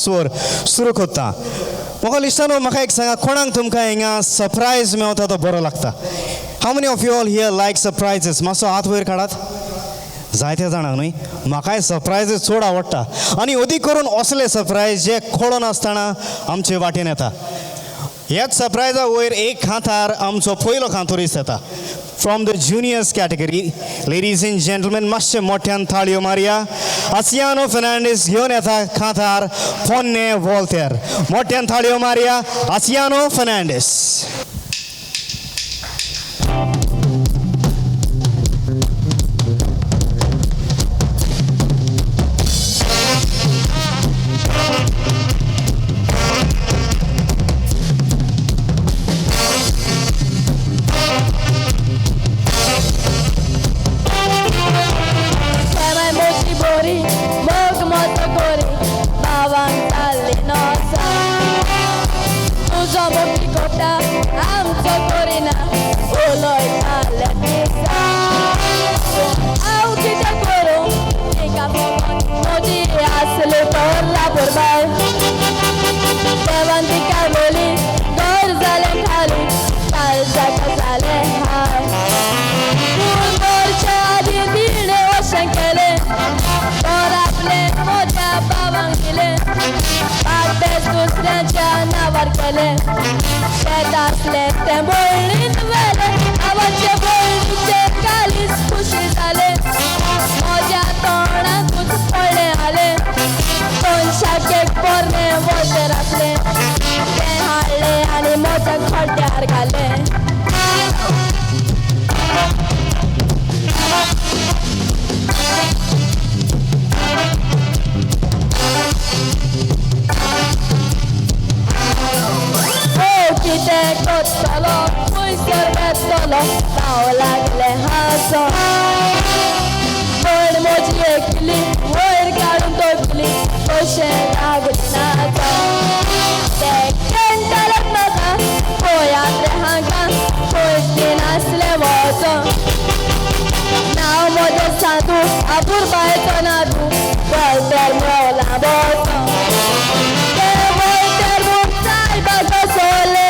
स्वर सुरू करता. म्हाका लिस्टानो म्हाका एक सांगा कोणाक तुमकां हिंगा सरप्रायज मेवता तो बरो लागता. How many of you all here like surprises? मातसो हात वयर काडात. जायत्या जाणांक न्ही म्हाकाय सरप्रायजीस चड आवडटा आनी अदी करून असले सरप्रायज जे कळोन आसतना आमचे वाटेन येता. ह्याच सरप्रायजा वयर एक खांतार आमचो पयलो खांतोरीस येता from the juniors category. Ladies end gentleman मातशे मोठ्यान थाळयो मारया. आसियानो फर्नांडीस घेवन येता खांतार पोन्ने वॉल्तेर. मोठ्यान थाळयो मारया आसियानो फर्नांडीस. दुसऱ्याच्या नावार केले शेत असले ते बोळणीन वेले आवाचे बोळणीचे कालीस खुशी झाले माझ्या तोंडाकूच पडले आले. दोन शाकेक पोरणे वॉटर असले ते हाडले आणि मोठ्या खोट्यार घाले. कितें कोत्तलो खुंयसर वेतलो हांव लागले हांसोन. पण म्हजी एकली वयर काडून तोपली कशें लागली नाचोन. ते केंटालेत म्हाका पळयात रे हांगा खंयच नासले वचोन. नांव म्हजें साधू आपूर बायचो नादू वळटर मेवला बसोन. ते वळटर म्हूण सायबा कसोले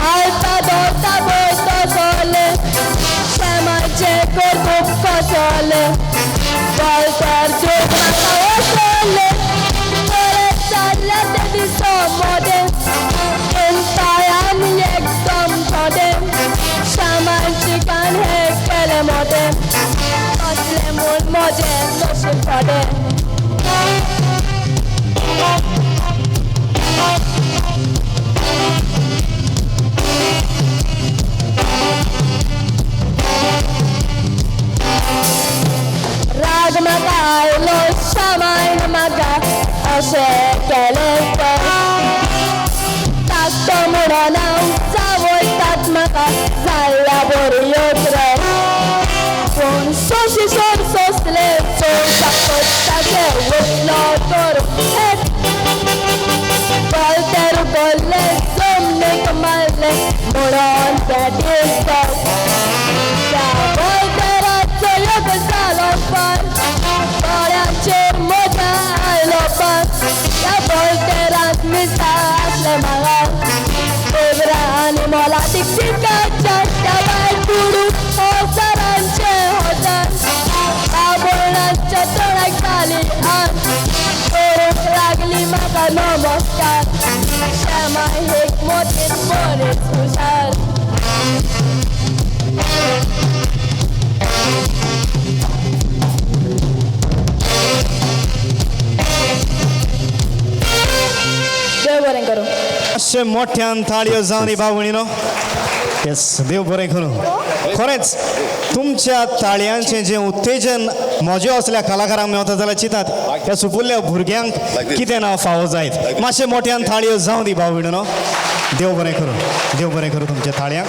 alta dota boito sole shamache korkup kosole voltar jukma sole ore challe te disomode entayam ekdom thode shamache kan hekele mode asle mul moje noshil thode. राग म्हाका आयलो शामायन म्हाका अशें केलें तर ताकतो म्हणून हांव चावयतात म्हाका जाल्ल्या बऱ्यो रे. पूण सोशी सोर सोंसले चोवपाक पडटाचे वतलो तर बलतेर बोल्ले जमनीक मारले म्हणून ते दिसतात. त्या बलतेराचो योग जालो पार दोळ्यांचेर मोठा आयलो पार. त्या बलतेरांत मिसा आसले म्हाका देवरा आनी मोलादीक चिकाच्या त्या बाय कुडू हजारांचे हजार बाबुळांच्या तोंडाक घाली आन करूंक लागली म्हाका नमस्कार. श्यामा एक मोठीन बरीच हुशार. देव बरें करूं. मातशे मोठ्यान थाळयो जावन दी भावणीनो. येस देव बरें करूं. खरेंच तुमच्या ताळयांचें जें उत्तेजन म्हज्या असल्या कलाकारांक मेवता जाल्यार चिंतात ह्या सुपुल्ल्या भुरग्यांक कितें नांव फावो जायत. मातशे मोठ्यान थाळयो जावन दी भावणीनो. देव बरें करूं. देव बरें करूं तुमच्या थाळयांक.